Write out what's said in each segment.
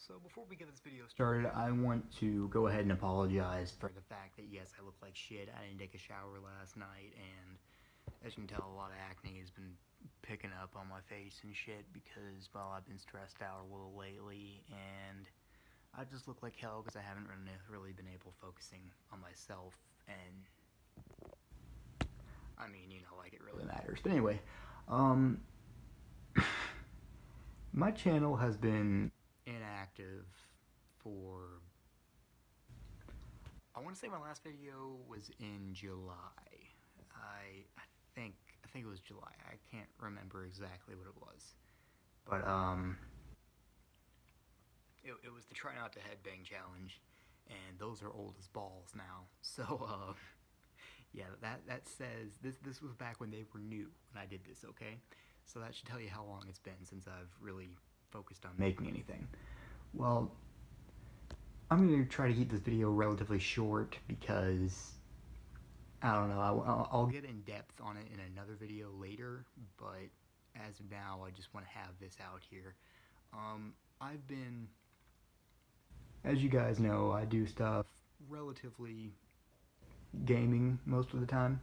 So before we get this video started, I want to go ahead and apologize for the fact that yes, I look like shit. I didn't take a shower last night, and as you can tell, a lot of acne has been picking up on my face and shit because, well, I've been stressed out a little lately, and I just look like hell because I haven't really been able focusing on myself, and I mean, you know, like it really matters. But anyway, um, my channel has been inactive for, I want to say my last video was in July. I think it was July. I can't remember exactly what it was, but it was the try not to headbang challenge, and those are old as balls now. So yeah, that says this was back when they were new when I did this. Okay, so that should tell you how long it's been since I've really focused on making anything. Well, I'm going to try to keep this video relatively short because, I don't know, I'll get in depth on it in another video later, but as of now, I just want to have this out here. I've been, as you guys know, I do stuff relatively gaming most of the time,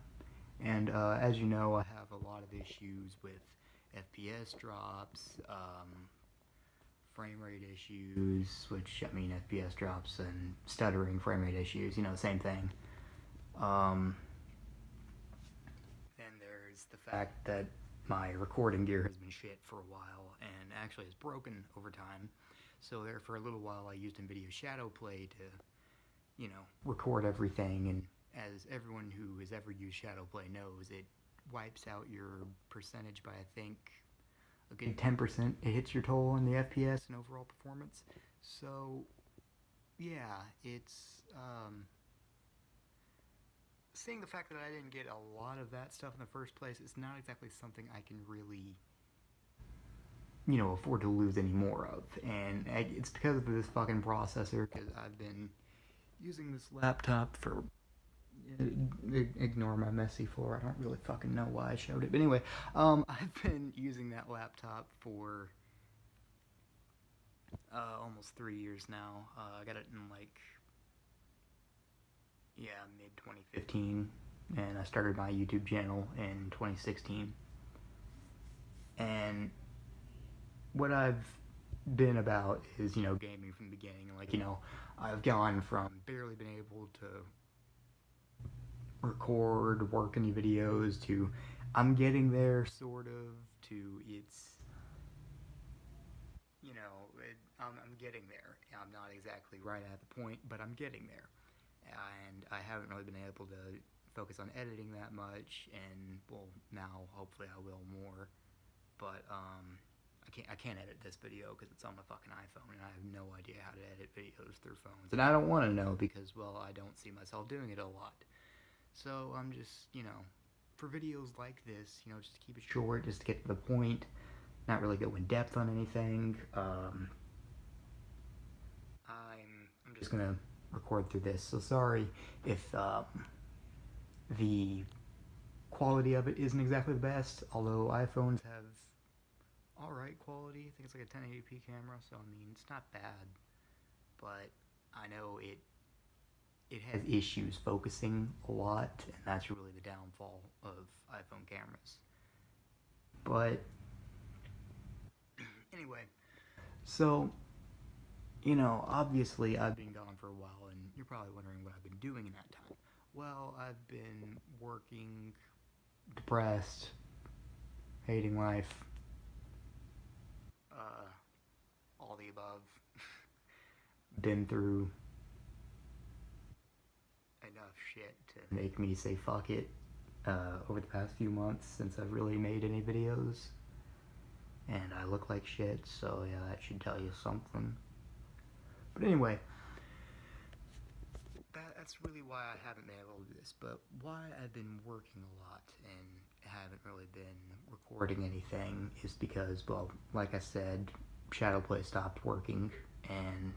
and as you know, I have a lot of issues with FPS drops, frame rate issues, which, I mean, FPS drops and stuttering frame rate issues, you know, same thing. Then there's the fact that my recording gear has been shit for a while and actually has broken over time. So there, for a little while, I used NVIDIA Shadowplay to, you know, record everything. And as everyone who has ever used Shadowplay knows, it wipes out your percentage by, I think, a good 10%. It hits your toll on the FPS and overall performance. So yeah, it's seeing the fact that I didn't get a lot of that stuff in the first place, it's not exactly something I can really, you know, afford to lose any more of. And it's because of this fucking processor, because I've been using this laptop for, ignore my messy floor, I don't really fucking know why I showed it, but anyway, I've been using that laptop for almost 3 years now. I got it in like, yeah, mid 2015, and I started my YouTube channel in 2016. And what I've been about is, you know, gaming from the beginning. Like, you know, I've gone from barely being able to record, work any videos, to I'm getting there, sort of, to it's, you know, I'm getting there. I'm not exactly right at the point, but I'm getting there. And I haven't really been able to focus on editing that much, and, well, now hopefully I will more. But I can't edit this video because it's on my fucking iPhone, and I have no idea how to edit videos through phones. And I don't want to know because, well, I don't see myself doing it a lot. So I'm just, you know, for videos like this, you know, just to keep it short, just to get to the point, not really go in depth on anything. I'm just gonna record through this. So sorry if the quality of it isn't exactly the best, although iPhones have alright quality. I think it's like a 1080p camera, so I mean, it's not bad, but I know it has issues focusing a lot, and that's really the downfall of iPhone cameras. But anyway, so, you know, obviously I've been gone for a while, and you're probably wondering what I've been doing in that time. Well, I've been working, depressed, hating life, all the above. Been through enough shit to make me say fuck it over the past few months since I've really made any videos. And I look like shit, so yeah, that should tell you something. But anyway, that's really why I haven't been able to do this, but why I've been working a lot and haven't really been recording anything is because, well, like I said, Shadowplay stopped working, and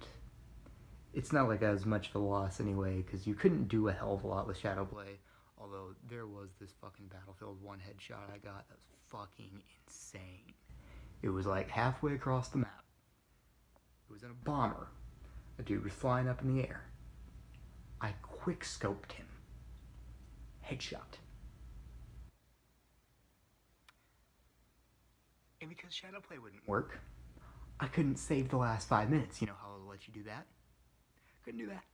it's not like that was much of a loss anyway, because you couldn't do a hell of a lot with Shadowplay, although there was this fucking Battlefield 1 headshot I got that was fucking insane. It was like halfway across the map. It was in a bomber. A dude was flying up in the air. I quick scoped him. Headshot. And because Shadowplay wouldn't work, I couldn't save the last 5 minutes. You know how it'll let you do that? Couldn't do that.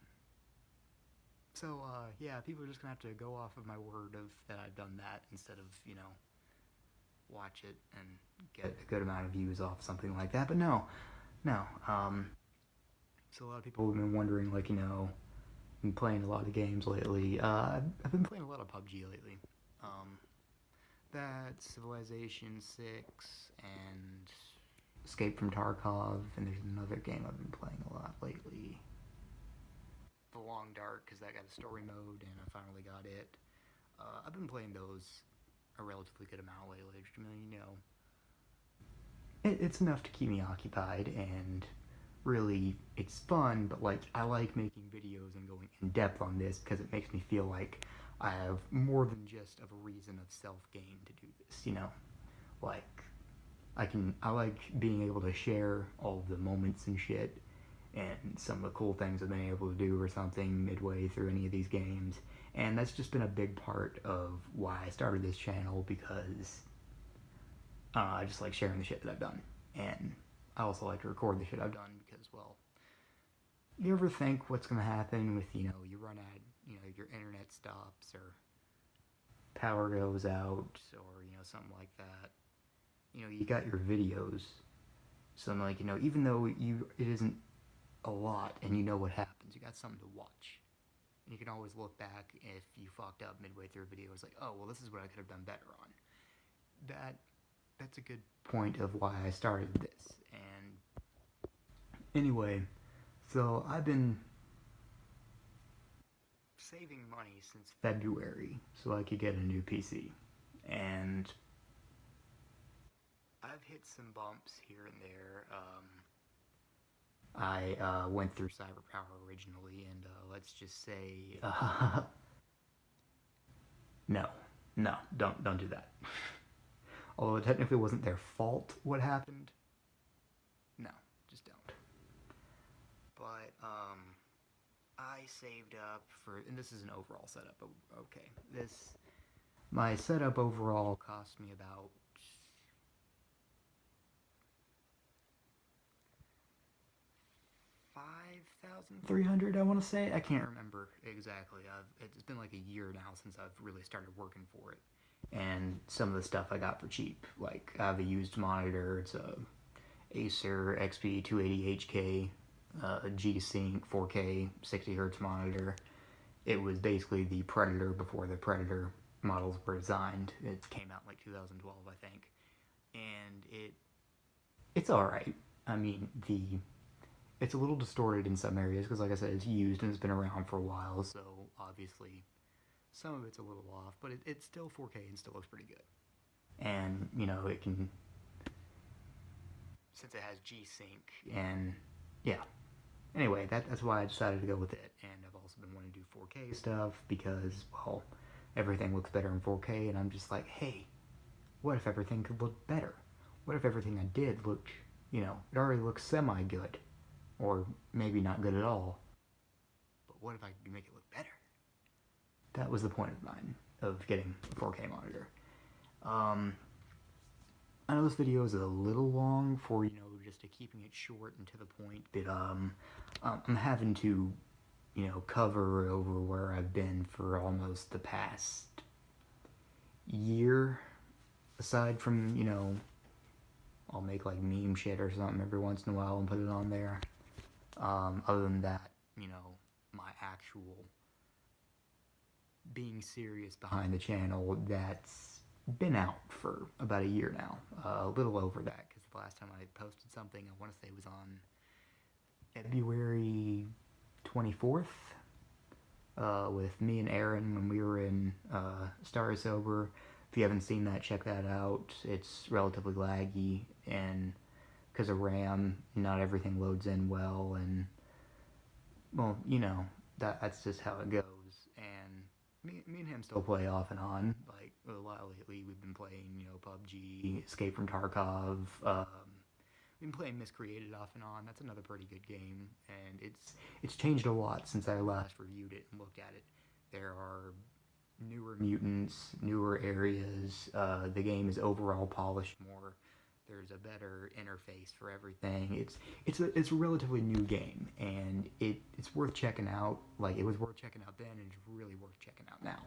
So, yeah, people are just gonna have to go off of my word of that I've done that instead of, watch it and get a good amount of views off something like that. But no. So a lot of people have been wondering, like, I've been playing a lot of games lately. I've been playing a lot of PUBG lately. That, Civilization 6, and Escape from Tarkov, and there's another game I've been playing a lot lately. The Long Dark, because that got a story mode, and I finally got it. I've been playing those a relatively good amount lately. I mean, it's enough to keep me occupied, and really, it's fun, but, like, I like making videos and going in depth on this because it makes me feel like I have more than just of a reason of self-gain to do this, Like, I like being able to share all of the moments and shit, and some of the cool things I've been able to do or something midway through any of these games, and that's just been a big part of why I started this channel, because I just like sharing the shit that I've done, and I also like to record the shit I've done, because, well, you ever think what's going to happen with, you run out, your internet stops, or power goes out, or, something like that. You got your videos, so I'm like, even though it isn't a lot, and you know what happens, you got something to watch. And you can always look back if you fucked up midway through a video. It's like, oh, well, this is what I could have done better on. That's a good point of why I started this. And anyway, so I've been saving money since February so I could get a new PC. And I've hit some bumps here and there. I went through CyberPower originally, and let's just say, no, don't do that. Although it technically wasn't their fault what happened, no, just don't. But I saved up for, and this is an overall setup. Okay, my setup overall cost me about $5,300, I want to say. I can't remember exactly. It's been like a year now since I've really started working for it. And some of the stuff I got for cheap. Like, I have a used monitor. It's a Acer XP280HK G-Sync 4K 60Hz monitor. It was basically the Predator before the Predator models were designed. It came out in like 2012, I think. And it's alright. I mean, it's a little distorted in some areas because, like I said, it's used and it's been around for a while, so obviously some of it's a little off, but it's still 4K and still looks pretty good. And, it can, since it has G-Sync, and yeah. Anyway, that's why I decided to go with it, and I've also been wanting to do 4K stuff because, well, everything looks better in 4K, and I'm just like, hey, what if everything could look better? What if everything I did looked, it already looks semi-good? Or maybe not good at all. But what if I could make it look better? That was the point of mine, of getting a 4K monitor. I know this video is a little long for, just to keeping it short and to the point, but I'm having to, cover over where I've been for almost the past year. Aside from, I'll make like meme shit or something every once in a while and put it on there. Other than that, my actual being serious behind the channel, that's been out for about a year now. A little over that, because the last time I posted something, I want to say it was on February 24th, with me and Aaron when we were in Star Sober. If you haven't seen that, check that out. It's relatively laggy, and because of RAM, not everything loads in well, and, well, that's just how it goes. And me and him still play off and on. Like, a lot lately we've been playing, PUBG, Escape from Tarkov. been playing Miscreated off and on. That's another pretty good game, and it's changed a lot since I last reviewed it and looked at it. There are newer mutants, newer areas. The game is overall polished more. There's a better interface for everything. It's a relatively new game, and it's worth checking out. Like, it was worth checking out then, and it's really worth checking out now.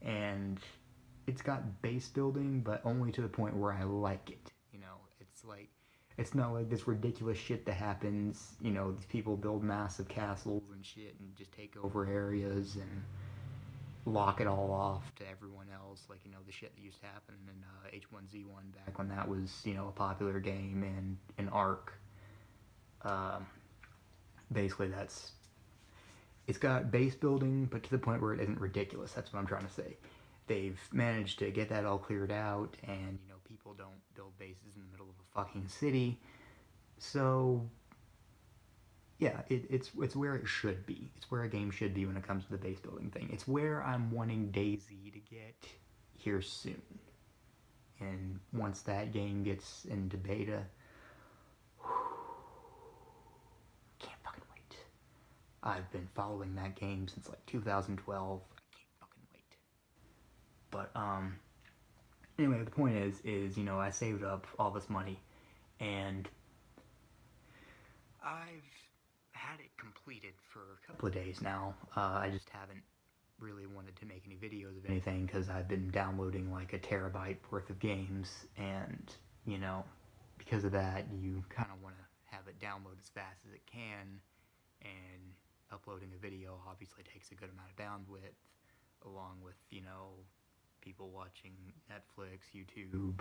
And it's got base building, but only to the point where I like it. You know, it's not like this ridiculous shit that happens. You know, these people build massive castles and shit and just take over areas and lock it all off to everyone else, like, you know, the shit that used to happen in H1Z1 back when that was, you know, a popular game and an Arc. Basically, it's got base building, but to the point where it isn't ridiculous. That's what I'm trying to say. They've managed to get that all cleared out, and, you know, people don't build bases in the middle of a fucking city. So yeah, it's where it should be. It's where a game should be when it comes to the base building thing. It's where I'm wanting DayZ to get here soon. And once that game gets into beta, can't fucking wait. I've been following that game since like 2012. I can't fucking wait. But anyway, the point is you know, I saved up all this money, and I've had it completed for a couple of days now. I just haven't really wanted to make any videos of anything because I've been downloading like a terabyte worth of games, and, you know, because of that, you kind of want to have it download as fast as it can, and uploading a video obviously takes a good amount of bandwidth, along with, you know, people watching Netflix, YouTube,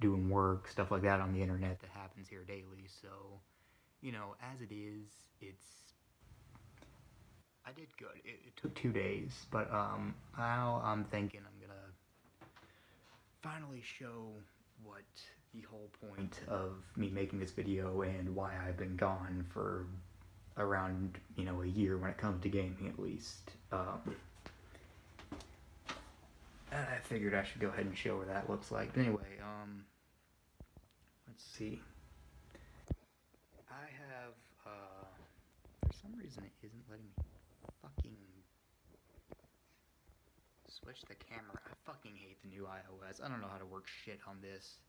doing work, stuff like that on the internet that happens here daily. So, you know, as it is, I did good. It took 2 days, but now I'm thinking I'm gonna finally show what the whole point of me making this video and why I've been gone for around, you know, a year when it comes to gaming, at least. And I figured I should go ahead and show what that looks like. But anyway, let's see. I have, for some reason it isn't letting me fucking switch the camera. I fucking hate the new iOS. I don't know how to work shit on this.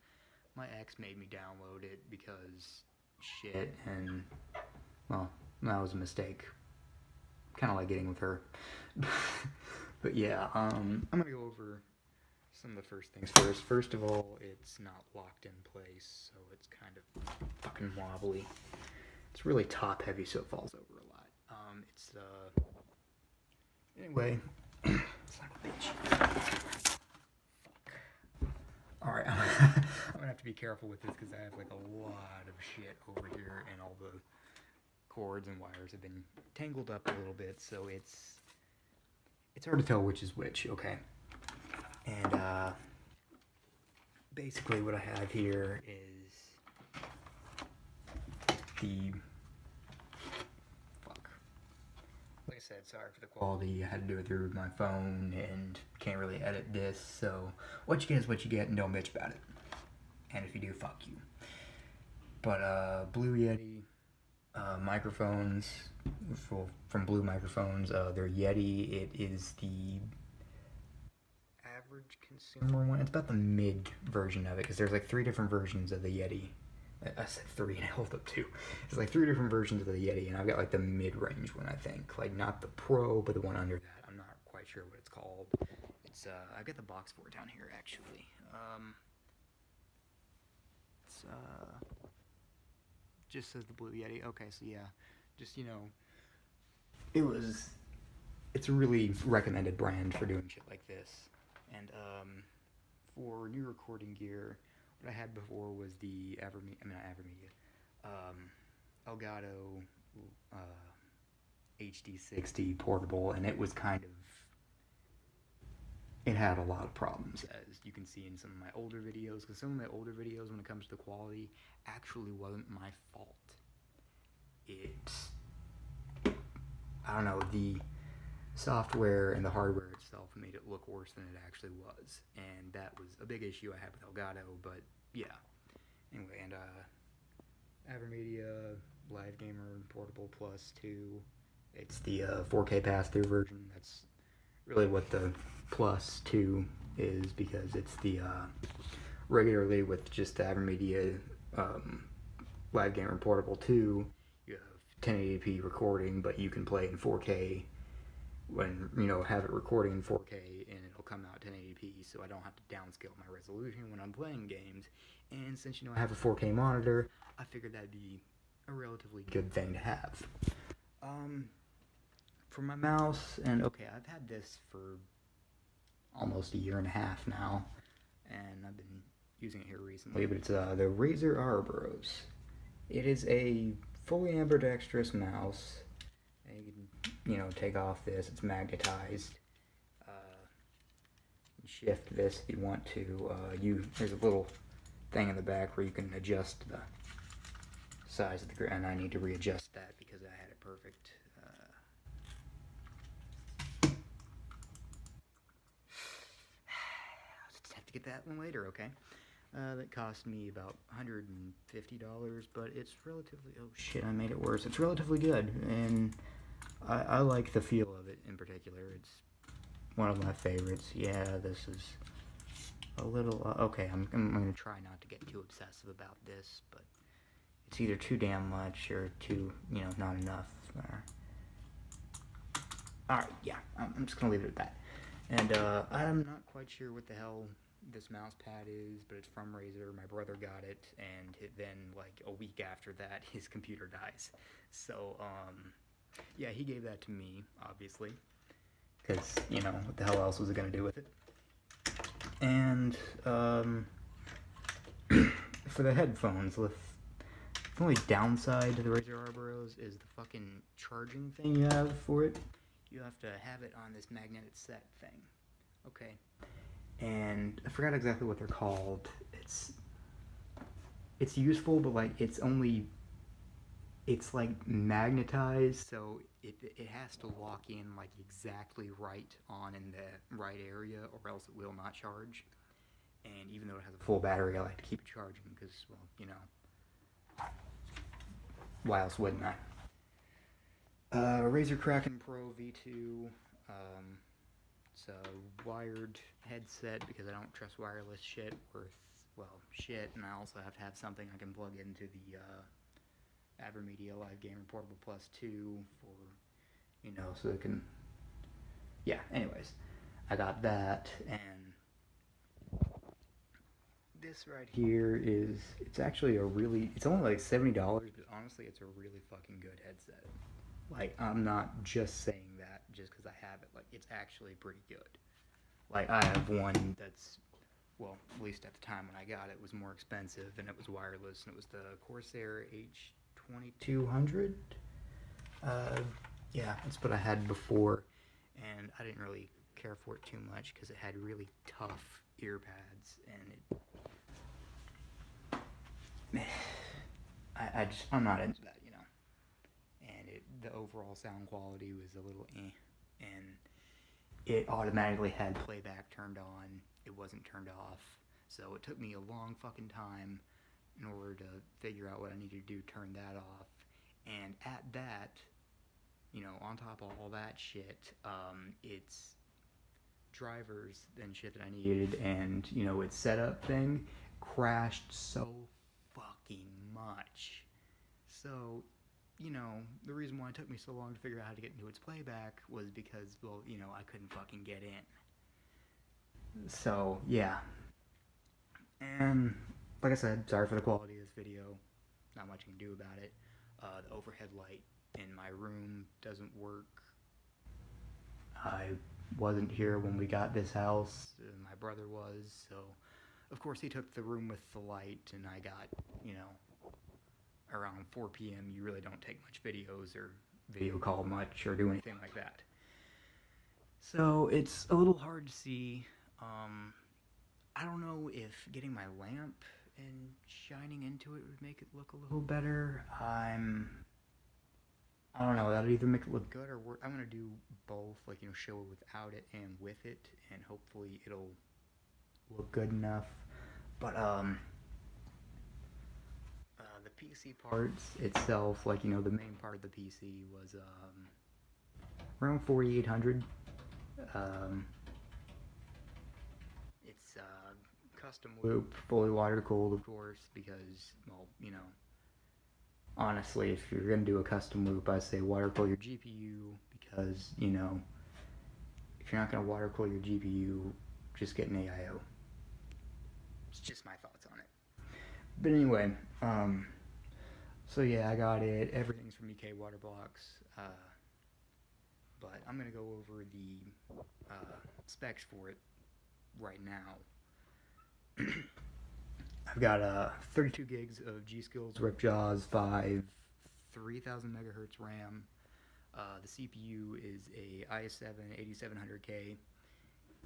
My ex made me download it because shit, and, well, that was a mistake. Kind of like getting with her. But yeah, I'm gonna go over some of the first things first. First of all, it's not locked in place, so it's kind of fucking wobbly. It's really top heavy, so it falls over a lot. Anyway, son of a bitch. Fuck. Alright, I'm gonna have to be careful with this because I have like a lot of shit over here, and all the cords and wires have been tangled up a little bit, so it's hard to tell which is which, okay? And basically what I have here is the like I said, sorry for the quality. I had to do it through my phone and can't really edit this, so what you get is what you get, and don't bitch about it. And if you do, fuck you. But Blue Yeti microphones, from Blue Microphones, they're Yeti. It is the average consumer one. It's about the mid version of it, because there's like 3 different versions of the Yeti. I said 3 and I held up 2. There's like 3 different versions of the Yeti, and I've got like the mid-range one, I think. Like, not the Pro, but the one under that. I'm not quite sure what it's called. It's I've got the box for it down here, actually. It's just says the Blue Yeti. Okay, so yeah, just, you know, it's a really recommended brand for doing shit like this. And for new recording gear, what I had before was the Elgato HD60 portable, and it was it had a lot of problems, as you can see in some of my older videos, because some of my older videos, when it comes to quality, actually wasn't my fault. I don't know, the software and the hardware itself made it look worse than it actually was, and that was a big issue I had with Elgato. But yeah, anyway, and AverMedia Live Gamer Portable Plus 2. It's the 4K pass-through version. That's really what the Plus 2 is, because it's the regularly with just the AverMedia Live Gamer Portable 2, you have 1080p recording, but you can play in 4K when, have it recording in 4K and it'll come out 1080p, so I don't have to downscale my resolution when I'm playing games. And since, I have a 4K monitor, I figured that'd be a relatively good thing to have. For my mouse, and okay, I've had this for almost a year and a half now, and I've been using it here recently, but it's the Razer Arbros. It is a fully ambidextrous mouse, and you can, take off this, it's magnetized. Shift this if you want to. There's a little thing in the back where you can adjust the size of the grid, and I need to readjust that because I had it perfect. I'll just have to get that one later, okay? That cost me about $150, but it's relatively, oh shit, I made it worse. It's relatively good, and I like the feel of it in particular. It's one of my favorites. Yeah, this is a little, okay, I'm going to try not to get too obsessive about this, but it's either too damn much or too, not enough. Alright, yeah, I'm just going to leave it at that. And I'm not quite sure what the hell this mouse pad is, but it's from Razer. My brother got it, and then, like, a week after that, his computer dies. So, yeah, he gave that to me, obviously, because, what the hell else was it going to do with it? And, for the headphones, the only downside to the Razer Arbros is the fucking charging thing you have for it. You have to have it on this magnetic set thing. Okay. And I forgot exactly what they're called. It's useful, but like it's like magnetized, so it has to lock in like exactly right on in the right area, or else it will not charge. And even though it has a full battery, I like to keep it charging because, well, why else wouldn't I? Razer Kraken Pro V2. It's a wired headset because I don't trust wireless shit shit, and I also have to have something I can plug into the AverMedia Live Gamer Portable Plus 2 for, so it can, yeah, anyways, I got that, and this right here it's actually it's only like $70, but honestly, it's a really fucking good headset. Like, I'm not just saying that just because I have it. Like, it's actually pretty good. Like, I have one that's, well, at least at the time when I got it, was more expensive, and it was wireless, and it was the Corsair H2200. Yeah, that's what I had before, and I didn't really care for it too much because it had really tough ear pads, and I'm not into that. And the overall sound quality was a little and it automatically had playback turned on. It wasn't turned off, so it took me a long fucking time in order to figure out what I needed to do to turn that off. And at that, on top of all that shit, it's drivers and shit that I needed, and its setup thing crashed so fucking much. So, the reason why it took me so long to figure out how to get into its playback was because, well, I couldn't fucking get in. So, yeah. And, like I said, sorry for the quality of this video. Not much you can do about it. The overhead light in my room doesn't work. I wasn't here when we got this house. My brother was, so, of course, he took the room with the light, and I got, around 4 p.m. you really don't take much videos or video call much or do anything like that. So it's a little hard to see. I don't know if getting my lamp and shining into it would make it look a little better. I don't know, that'll either make it look good or work. I'm gonna do both, like, show it without it and with it, and hopefully it'll look good enough. But The PC parts itself, like, you know, the main part of the PC was around 4,800. Um, it's custom loop, fully water cooled, of course, because, well, you know, honestly, if you're gonna do a custom loop, I say water cool your GPU because, you know, if you're not gonna water cool your GPU, just get an AIO. It's just my thoughts on it. But anyway, so yeah, I got it. Everything's from EK Water Blocks. But I'm gonna go over the specs for it right now. I've got 32 gigs of G-Skills Ripjaws 5, 3000 megahertz RAM. The CPU is a i7-8700K.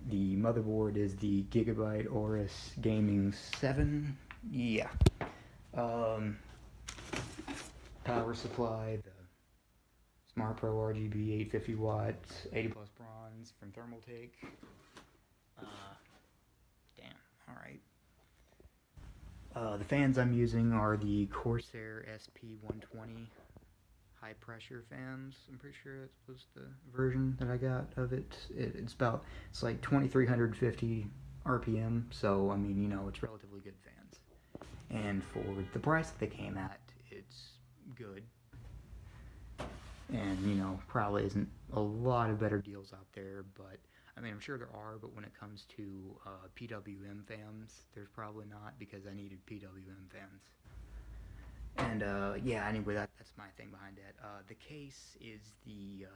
The motherboard is the Gigabyte Aorus Gaming 7. Yeah. Power supply, the Smart Pro RGB 850 watts, 80 plus bronze from Thermaltake. Damn, alright. The fans I'm using are the Corsair SP120 high pressure fans. I'm pretty sure that was the version that I got of it. It's like 2350 RPM, so I mean, you know, it's relatively good fans. And for the price that they came at, it's good. And, you know, probably isn't a lot of better deals out there, but I mean, I'm sure there are, but when it comes to PWM fans, there's probably not, because I needed PWM fans. And yeah, anyway, that's my thing behind it. The case is the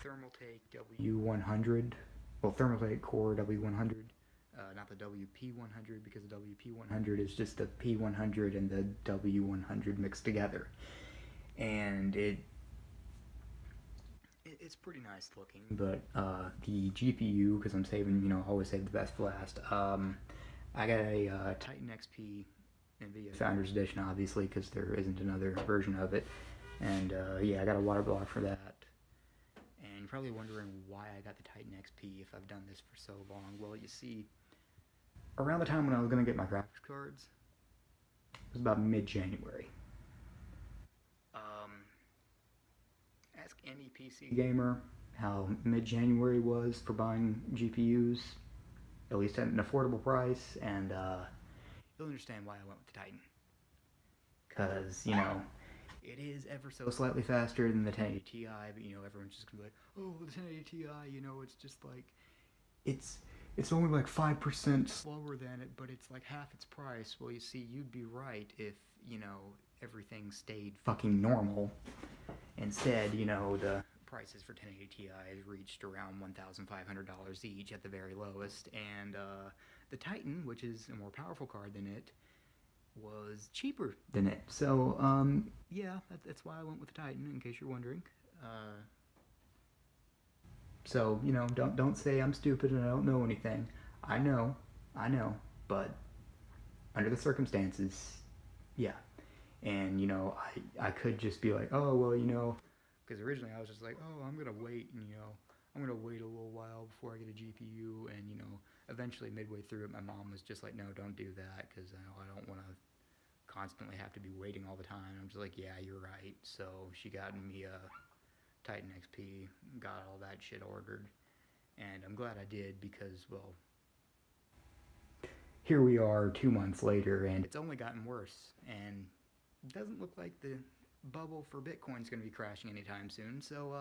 Thermaltake W100, well, Thermaltake Core W100, not the WP100, because the WP100 is just the P100 and the W100 mixed together. And it's pretty nice looking, but the GPU, because I'm saving, you know, always save the best for last. I got a Titan XP NVIDIA Founders Edition, obviously, because there isn't another version of it. And yeah, I got a water block for that. And you're probably wondering why I got the Titan XP if I've done this for so long. Well, you see, around the time when I was going to get my graphics cards, it was about mid-January. Ask any PC gamer how mid-January was for buying GPUs, at least at an affordable price, and you'll understand why I went with the Titan. Because, you know, it is ever so slightly faster than the 1080 Ti, but, you know, everyone's just going to be like, oh, the 1080 Ti, you know, it's just like, it's only like 5% slower than it, but it's like half its price. Well, you see, you'd be right if, you know, everything stayed fucking normal. Instead, you know, the prices for 1080 Ti's reached around $1,500 each at the very lowest, and the Titan, which is a more powerful card than it, was cheaper than it. So, yeah, that's why I went with the Titan, in case you're wondering. So, you know, don't say I'm stupid and I don't know anything. I know, but under the circumstances, yeah. And, you know, I could just be like, oh, well, you know, because originally I was just like, oh, I'm going to wait, and, you know, I'm going to wait a little while before I get a GPU, and, you know, eventually midway through it, my mom was just like, no, don't do that, because I don't want to constantly have to be waiting all the time. I'm just like, yeah, you're right. So she got me a Titan XP, got all that shit ordered, and I'm glad I did, because, well, here we are 2 months later, and it's only gotten worse, and it doesn't look like the bubble for Bitcoin's going to be crashing anytime soon. So,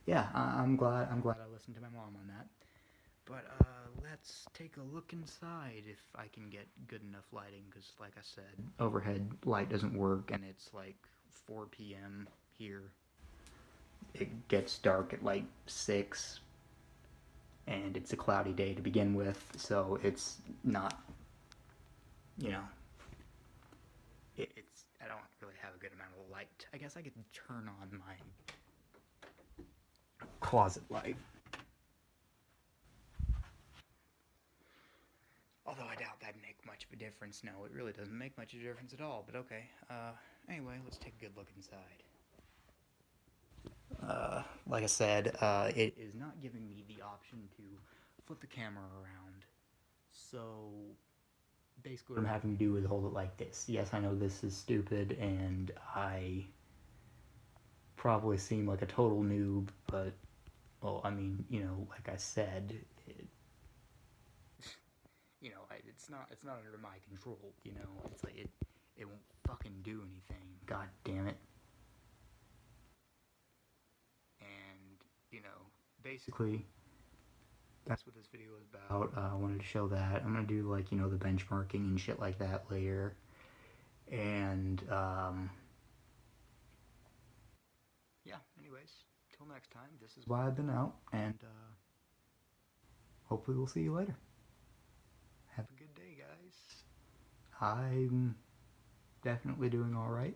yeah, I'm glad I listened to my mom on that. But let's take a look inside if I can get good enough lighting, because, like I said, overhead light doesn't work, and it's like 4 p.m. here. It gets dark at like 6, and it's a cloudy day to begin with, so it's not, you know, I don't really have a good amount of light. I guess I could turn on my closet light. Although I doubt that'd make much of a difference. No, it really doesn't make much of a difference at all, but okay. Anyway, let's take a good look inside. Like I said, it is not giving me the option to flip the camera around. So basically what I'm having to do is hold it like this. Yes, I know this is stupid, and I probably seem like a total noob, but, well, I mean, you know, like I said, you know, it's not under my control, you know, it's like, it won't fucking do anything, god damn it. And, you know, basically, that's what this video is about. I wanted to show that. I'm gonna do, like, you know, the benchmarking and shit like that later. And, yeah, anyways, till next time, this is why I've been out, and, hopefully we'll see you later. Have a good day, guys. I'm definitely doing alright.